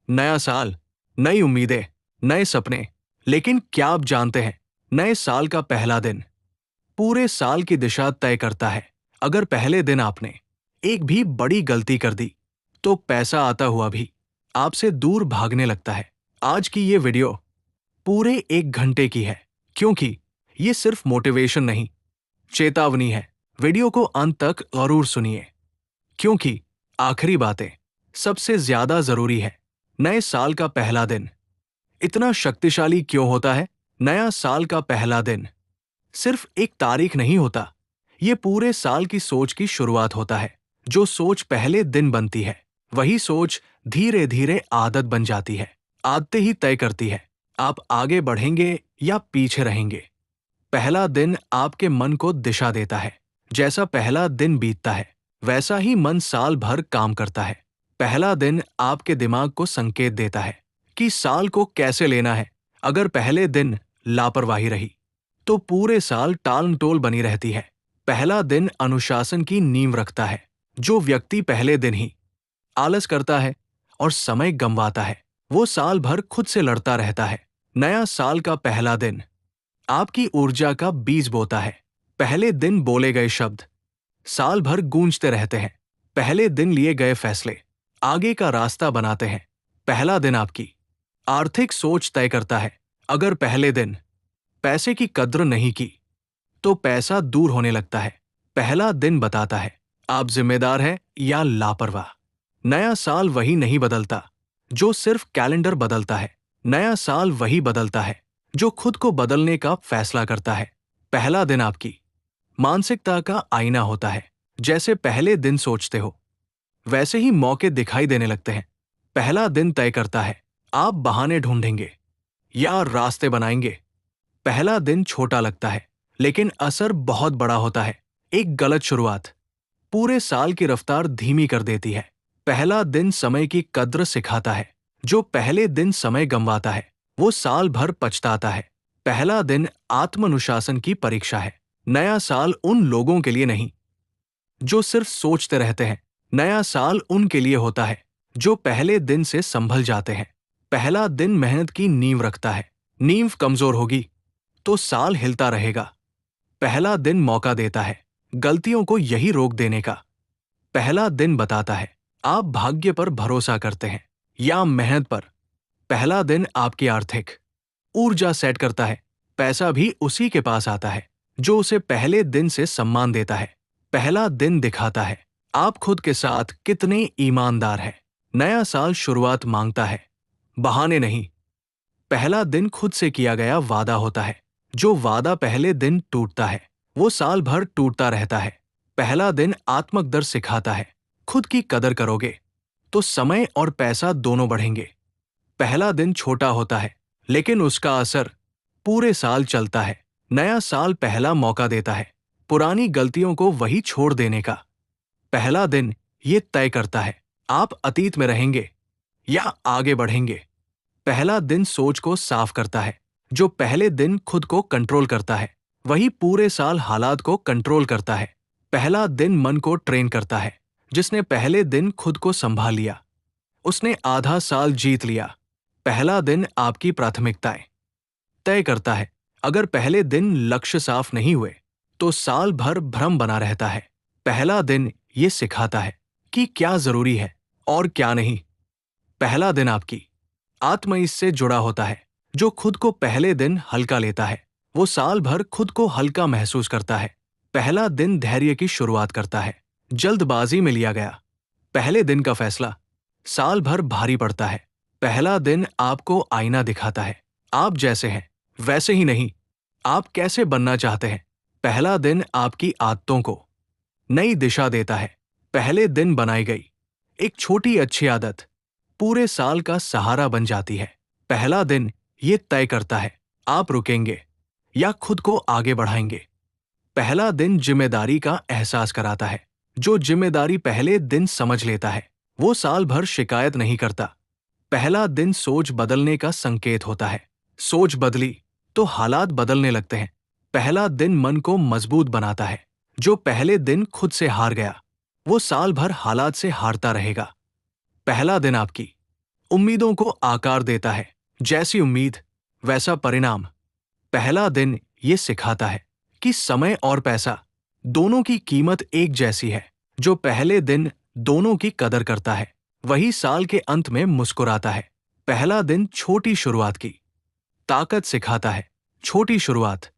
नया साल, नई उम्मीदें, नए सपने। लेकिन क्या आप जानते हैं, नए साल का पहला दिन पूरे साल की दिशा तय करता है। अगर पहले दिन आपने एक भी बड़ी गलती कर दी, तो पैसा आता हुआ भी आपसे दूर भागने लगता है। आज की ये वीडियो पूरे 1 घंटे की है, क्योंकि ये सिर्फ मोटिवेशन नहीं, चेतावनी है। वीडियो को अंत तक जरूर सुनिए, क्योंकि आखिरी बातें सबसे ज्यादा जरूरी है। नए साल का पहला दिन इतना शक्तिशाली क्यों होता है? नया साल का पहला दिन सिर्फ एक तारीख नहीं होता, ये पूरे साल की सोच की शुरुआत होता है। जो सोच पहले दिन बनती है, वही सोच धीरे धीरे आदत बन जाती है। आदतें ही तय करती है आप आगे बढ़ेंगे या पीछे रहेंगे। पहला दिन आपके मन को दिशा देता है। जैसा पहला दिन बीतता है, वैसा ही मन साल भर काम करता है। पहला दिन आपके दिमाग को संकेत देता है कि साल को कैसे लेना है। अगर पहले दिन लापरवाही रही, तो पूरे साल टालमटोल बनी रहती है। पहला दिन अनुशासन की नींव रखता है। जो व्यक्ति पहले दिन ही आलस करता है और समय गंवाता है, वो साल भर खुद से लड़ता रहता है। नया साल का पहला दिन आपकी ऊर्जा का बीज बोता है। पहले दिन बोले गए शब्द साल भर गूंजते रहते हैं। पहले दिन लिए गए फैसले आगे का रास्ता बनाते हैं। पहला दिन आपकी आर्थिक सोच तय करता है। अगर पहले दिन पैसे की कद्र नहीं की, तो पैसा दूर होने लगता है। पहला दिन बताता है आप जिम्मेदार हैं या लापरवाह। नया साल वही नहीं बदलता जो सिर्फ कैलेंडर बदलता है। नया साल वही बदलता है जो खुद को बदलने का फैसला करता है। पहला दिन आपकी मानसिकता का आईना होता है। जैसे पहले दिन सोचते हो, वैसे ही मौके दिखाई देने लगते हैं। पहला दिन तय करता है आप बहाने ढूंढेंगे या रास्ते बनाएंगे। पहला दिन छोटा लगता है, लेकिन असर बहुत बड़ा होता है। एक गलत शुरुआत पूरे साल की रफ्तार धीमी कर देती है। पहला दिन समय की कद्र सिखाता है। जो पहले दिन समय गंवाता है, वो साल भर पछताता है। पहला दिन आत्मानुशासन की परीक्षा है। नया साल उन लोगों के लिए नहीं जो सिर्फ सोचते रहते हैं। नया साल उनके लिए होता है जो पहले दिन से संभल जाते हैं। पहला दिन मेहनत की नींव रखता है। नींव कमजोर होगी तो साल हिलता रहेगा। पहला दिन मौका देता है गलतियों को यही रोक देने का। पहला दिन बताता है आप भाग्य पर भरोसा करते हैं या मेहनत पर। पहला दिन आपकी आर्थिक ऊर्जा सेट करता है। पैसा भी उसी के पास आता है जो उसे पहले दिन से सम्मान देता है। पहला दिन दिखाता है आप खुद के साथ कितने ईमानदार हैं। नया साल शुरुआत मांगता है, बहाने नहीं। पहला दिन खुद से किया गया वादा होता है। जो वादा पहले दिन टूटता है, वो साल भर टूटता रहता है। पहला दिन आत्मक दर सिखाता है खुद की कदर करोगे तो समय और पैसा दोनों बढ़ेंगे। पहला दिन छोटा होता है, लेकिन उसका असर पूरे साल चलता है। नया साल पहला मौका देता है पुरानी गलतियों को वही छोड़ देने का। पहला दिन ये तय करता है आप अतीत में रहेंगे या आगे बढ़ेंगे। पहला दिन सोच को साफ करता है। जो पहले दिन खुद को कंट्रोल करता है, वही पूरे साल हालात को कंट्रोल करता है। पहला दिन मन को ट्रेन करता है। जिसने पहले दिन खुद को संभाल लिया, उसने आधा साल जीत लिया। पहला दिन आपकी प्राथमिकताएं तय करता है। अगर पहले दिन लक्ष्य साफ नहीं हुए, तो साल भर भ्रम बना रहता है। पहला दिन ये सिखाता है कि क्या जरूरी है और क्या नहीं। पहला दिन आपकी आत्मा से जुड़ा होता है। जो खुद को पहले दिन हल्का लेता है, वो साल भर खुद को हल्का महसूस करता है। पहला दिन धैर्य की शुरुआत करता है। जल्दबाजी में लिया गया पहले दिन का फैसला साल भर भारी पड़ता है। पहला दिन आपको आईना दिखाता है आप जैसे हैं वैसे ही नहीं, आप कैसे बनना चाहते हैं। पहला दिन आपकी आदतों को नई दिशा देता है। पहले दिन बनाई गई एक छोटी अच्छी आदत पूरे साल का सहारा बन जाती है। पहला दिन ये तय करता है आप रुकेंगे या खुद को आगे बढ़ाएंगे। पहला दिन जिम्मेदारी का एहसास कराता है। जो जिम्मेदारी पहले दिन समझ लेता है, वो साल भर शिकायत नहीं करता। पहला दिन सोच बदलने का संकेत होता है। सोच बदली तो हालात बदलने लगते हैं। पहला दिन मन को मजबूत बनाता है। जो पहले दिन खुद से हार गया, वो साल भर हालात से हारता रहेगा। पहला दिन आपकी उम्मीदों को आकार देता है। जैसी उम्मीद वैसा परिणाम। पहला दिन ये सिखाता है कि समय और पैसा दोनों की कीमत एक जैसी है। जो पहले दिन दोनों की कदर करता है वही साल के अंत में मुस्कुराता है। पहला दिन छोटी शुरुआत की ताकत सिखाता है। छोटी शुरुआत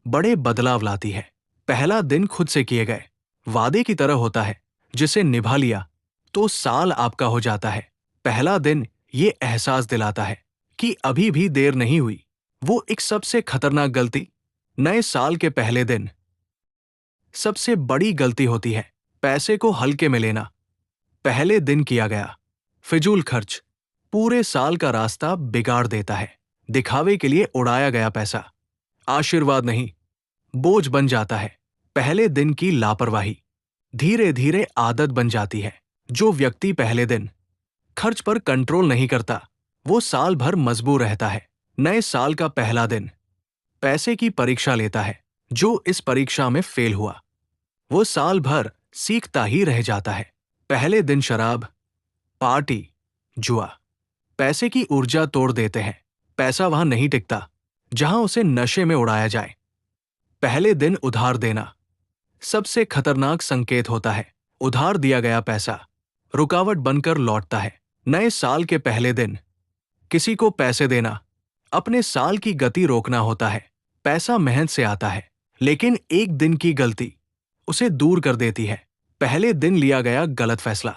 बड़े बदलाव लाती है। पहला दिन खुद से किए गए वादे की तरह होता है, जिसे निभा लिया तो साल आपका हो जाता है। पहला दिन ये एहसास दिलाता है कि अभी भी देर नहीं हुई। वो एक सबसे खतरनाक गलती नए साल के पहले दिन सबसे बड़ी गलती होती है पैसे को हल्के में लेना। पहले दिन किया गया फिजूल खर्च पूरे साल का रास्ता बिगाड़ देता है। दिखावे के लिए उड़ाया गया पैसा आशीर्वाद नहीं, बोझ बन जाता है। पहले दिन की लापरवाही धीरे धीरे आदत बन जाती है। जो व्यक्ति पहले दिन खर्च पर कंट्रोल नहीं करता वो साल भर मजबूर रहता है। नए साल का पहला दिन पैसे की परीक्षा लेता है। जो इस परीक्षा में फेल हुआ वो साल भर सीखता ही रह जाता है। पहले दिन शराब, पार्टी, जुआ पैसे की ऊर्जा तोड़ देते हैं। पैसा वहां नहीं टिकता जहां उसे नशे में उड़ाया जाए। पहले दिन उधार देना सबसे खतरनाक संकेत होता है। उधार दिया गया पैसा रुकावट बनकर लौटता है। नए साल के पहले दिन किसी को पैसे देना अपने साल की गति रोकना होता है। पैसा मेहनत से आता है, लेकिन एक दिन की गलती उसे दूर कर देती है। पहले दिन लिया गया गलत फैसला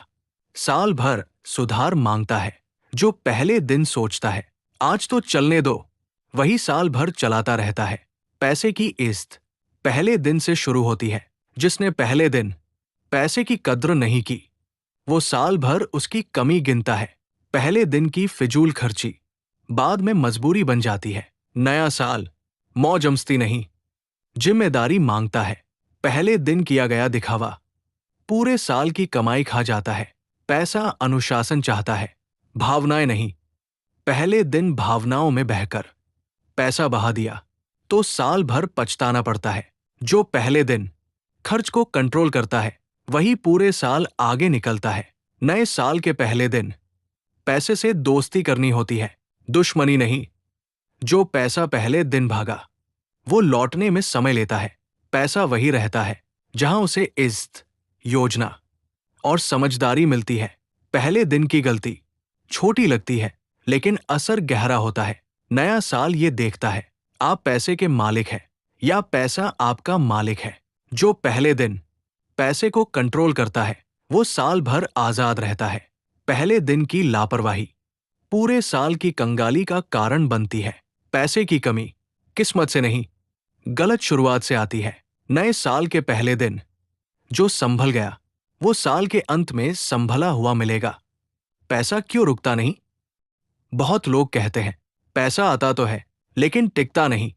साल भर सुधार मांगता है। जो पहले दिन सोचता है आज तो चलने दो, वही साल भर चलाता रहता है। पैसे की इज्जत पहले दिन से शुरू होती है। जिसने पहले दिन पैसे की कद्र नहीं की वो साल भर उसकी कमी गिनता है। पहले दिन की फिजूल खर्ची बाद में मजबूरी बन जाती है। नया साल मौज मस्ती नहीं, जिम्मेदारी मांगता है। पहले दिन किया गया दिखावा पूरे साल की कमाई खा जाता है। पैसा अनुशासन चाहता है, भावनाएं नहीं। पहले दिन भावनाओं में बहकर पैसा बहा दिया तो साल भर पछताना पड़ता है। जो पहले दिन खर्च को कंट्रोल करता है वही पूरे साल आगे निकलता है। नए साल के पहले दिन पैसे से दोस्ती करनी होती है, दुश्मनी नहीं। जो पैसा पहले दिन भागा वो लौटने में समय लेता है। पैसा वही रहता है जहां उसे इज्जत, योजना और समझदारी मिलती है। पहले दिन की गलती छोटी लगती है, लेकिन असर गहरा होता है। नया साल ये देखता है आप पैसे के मालिक हैं या पैसा आपका मालिक है। जो पहले दिन पैसे को कंट्रोल करता है वो साल भर आजाद रहता है। पहले दिन की लापरवाही पूरे साल की कंगाली का कारण बनती है। पैसे की कमी किस्मत से नहीं, गलत शुरुआत से आती है। नए साल के पहले दिन जो संभल गया वो साल के अंत में संभला हुआ मिलेगा। पैसा क्यों रुकता नहीं? बहुत लोग कहते हैं पैसा आता तो है लेकिन टिकता नहीं।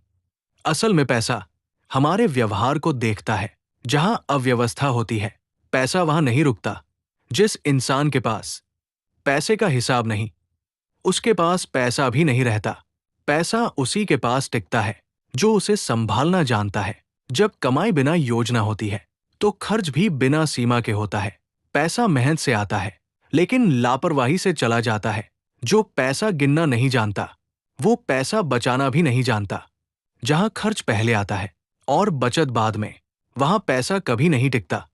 असल में पैसा हमारे व्यवहार को देखता है। जहां अव्यवस्था होती है पैसा वहां नहीं रुकता। जिस इंसान के पास पैसे का हिसाब नहीं उसके पास पैसा भी नहीं रहता। पैसा उसी के पास टिकता है जो उसे संभालना जानता है। जब कमाई बिना योजना होती है तो खर्च भी बिना सीमा के होता है। पैसा मेहनत से आता है लेकिन लापरवाही से चला जाता है। जो पैसा गिनना नहीं जानता वो पैसा बचाना भी नहीं जानता। जहां खर्च पहले आता है और बचत बाद में, वहां पैसा कभी नहीं टिकता।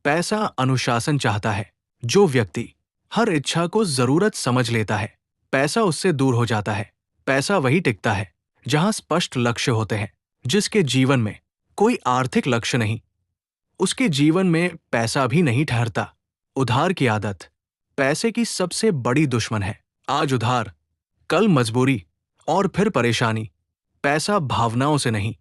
पैसा अनुशासन चाहता है। जो व्यक्ति हर इच्छा को जरूरत समझ लेता है पैसा उससे दूर हो जाता है। पैसा वही टिकता है जहां स्पष्ट लक्ष्य होते हैं। जिसके जीवन में कोई आर्थिक लक्ष्य नहीं उसके जीवन में पैसा भी नहीं ठहरता। उधार की आदत पैसे की सबसे बड़ी दुश्मन है। आज उधार, कल मजबूरी और फिर परेशानी। पैसा भावनाओं से नहीं,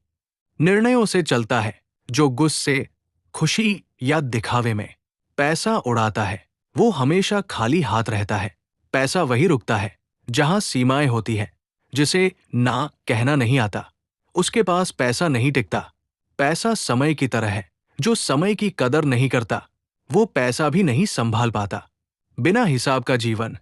निर्णयों से चलता है। जो गुस्से, खुशी या दिखावे में पैसा उड़ाता है वो हमेशा खाली हाथ रहता है। पैसा वही रुकता है जहां सीमाएं होती है। जिसे ना कहना नहीं आता उसके पास पैसा नहीं टिकता। पैसा समय की तरह है, जो समय की कदर नहीं करता वो पैसा भी नहीं संभाल पाता। बिना हिसाब का जीवन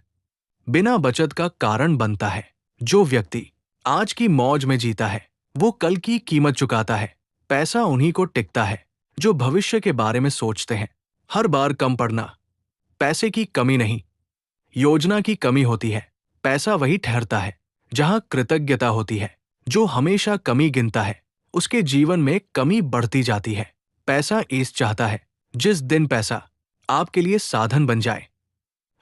बिना बचत का कारण बनता है। जो व्यक्ति आज की मौज में जीता है वो कल की कीमत चुकाता है। पैसा उन्हीं को टिकता है जो भविष्य के बारे में सोचते हैं। हर बार कम पड़ना पैसे की कमी नहीं, योजना की कमी होती है। पैसा वही ठहरता है जहां कृतज्ञता होती है। जो हमेशा कमी गिनता है उसके जीवन में कमी बढ़ती जाती है। पैसा ईस चाहता है जिस दिन पैसा आपके लिए साधन बन जाए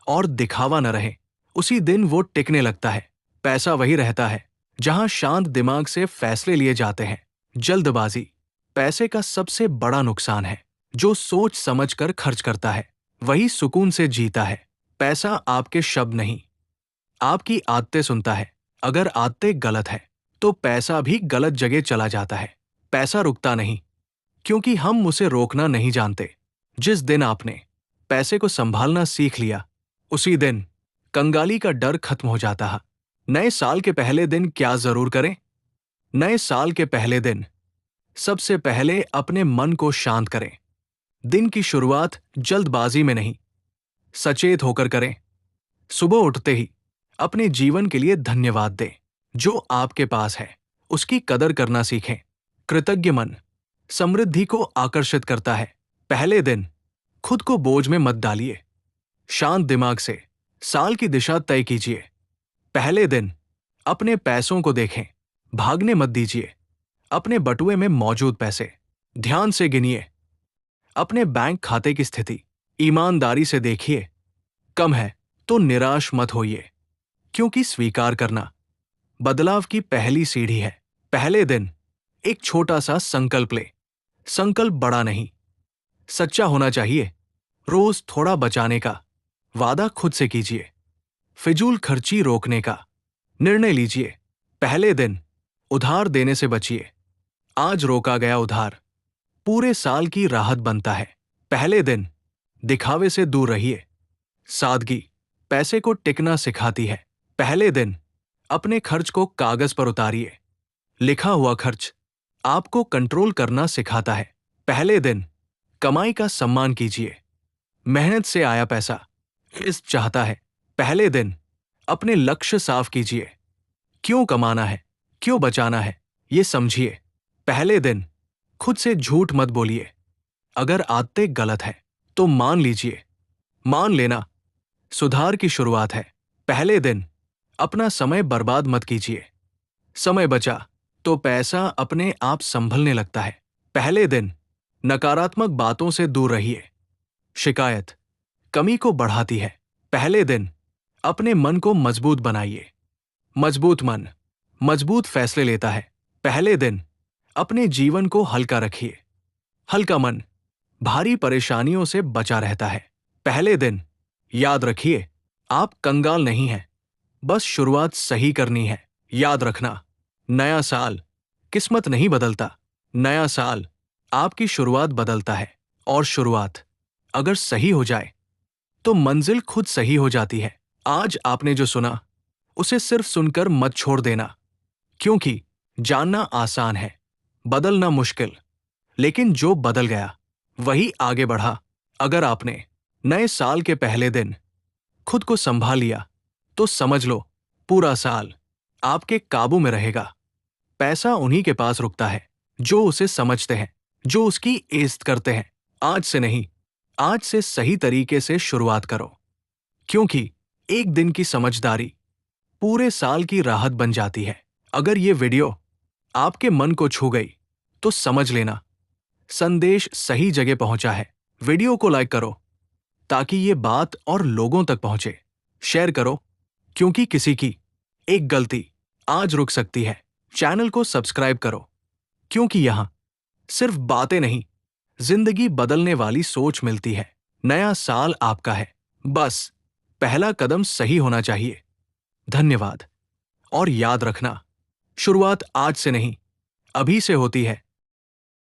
और दिखावा न रहे, उसी दिन वो टिकने लगता है। पैसा वही रहता है जहां शांत दिमाग से फैसले लिए जाते हैं। जल्दबाजी पैसे का सबसे बड़ा नुकसान है। जो सोच समझकर खर्च करता है वही सुकून से जीता है। पैसा आपके शब्द नहीं, आपकी आदतें सुनता है। अगर आदतें गलत है तो पैसा भी गलत जगह चला जाता है। पैसा रुकता नहीं क्योंकि हम उसे रोकना नहीं जानते। जिस दिन आपने पैसे को संभालना सीख लिया उसी दिन कंगाली का डर खत्म हो जाता है। नए साल के पहले दिन क्या जरूर करें? नए साल के पहले दिन सबसे पहले अपने मन को शांत करें। दिन की शुरुआत जल्दबाजी में नहीं, सचेत होकर करें। सुबह उठते ही अपने जीवन के लिए धन्यवाद दें। जो आपके पास है उसकी कदर करना सीखें। कृतज्ञ मन समृद्धि को आकर्षित करता है। पहले दिन खुद को बोझ में मत डालिए। शांत दिमाग से साल की दिशा तय कीजिए। पहले दिन अपने पैसों को देखें, भागने मत दीजिए। अपने बटुए में मौजूद पैसे ध्यान से गिनिए। अपने बैंक खाते की स्थिति ईमानदारी से देखिए। कम है तो निराश मत होइए, क्योंकि स्वीकार करना बदलाव की पहली सीढ़ी है। पहले दिन एक छोटा सा संकल्प ले। संकल्प बड़ा नहीं, सच्चा होना चाहिए। रोज थोड़ा बचाने का वादा खुद से कीजिए। फिजूल खर्ची रोकने का निर्णय लीजिए। पहले दिन उधार देने से बचिए। आज रोका गया उधार पूरे साल की राहत बनता है। पहले दिन दिखावे से दूर रहिए। सादगी पैसे को टिकना सिखाती है। पहले दिन अपने खर्च को कागज पर उतारिए। लिखा हुआ खर्च आपको कंट्रोल करना सिखाता है। पहले दिन कमाई का सम्मान कीजिए। मेहनत से आया पैसा इस चाहता है। पहले दिन अपने लक्ष्य साफ कीजिए। क्यों कमाना है, क्यों बचाना है, ये समझिए। पहले दिन खुद से झूठ मत बोलिए। अगर आदतें गलत है तो मान लीजिए। मान लेना सुधार की शुरुआत है। पहले दिन अपना समय बर्बाद मत कीजिए। समय बचा तो पैसा अपने आप संभलने लगता है। पहले दिन नकारात्मक बातों से दूर रहिए। शिकायत कमी को बढ़ाती है। पहले दिन अपने मन को मजबूत बनाइए। मजबूत मन मजबूत फैसले लेता है। पहले दिन अपने जीवन को हल्का रखिए। हल्का मन भारी परेशानियों से बचा रहता है। पहले दिन याद रखिए, आप कंगाल नहीं हैं, बस शुरुआत सही करनी है। याद रखना, नया साल किस्मत नहीं बदलता, नया साल आपकी शुरुआत बदलता है। और शुरुआत अगर सही हो जाए तो मंजिल खुद सही हो जाती है। आज आपने जो सुना उसे सिर्फ सुनकर मत छोड़ देना, क्योंकि जानना आसान है, बदलना मुश्किल। लेकिन जो बदल गया वही आगे बढ़ा। अगर आपने नए साल के पहले दिन खुद को संभाल लिया तो समझ लो पूरा साल आपके काबू में रहेगा। पैसा उन्हीं के पास रुकता है जो उसे समझते हैं, जो उसकी इज्जत करते हैं। आज से नहीं, आज से सही तरीके से शुरुआत करो, क्योंकि एक दिन की समझदारी पूरे साल की राहत बन जाती है। अगर ये वीडियो आपके मन को छू गई तो समझ लेना संदेश सही जगह पहुंचा है। वीडियो को लाइक करो ताकि ये बात और लोगों तक पहुंचे। शेयर करो, क्योंकि किसी की एक गलती आज रुक सकती है। चैनल को सब्सक्राइब करो, क्योंकि यहां सिर्फ बातें नहीं, जिंदगी बदलने वाली सोच मिलती है। नया साल आपका है, बस पहला कदम सही होना चाहिए। धन्यवाद। और याद रखना, शुरुआत आज से नहीं, अभी से होती है।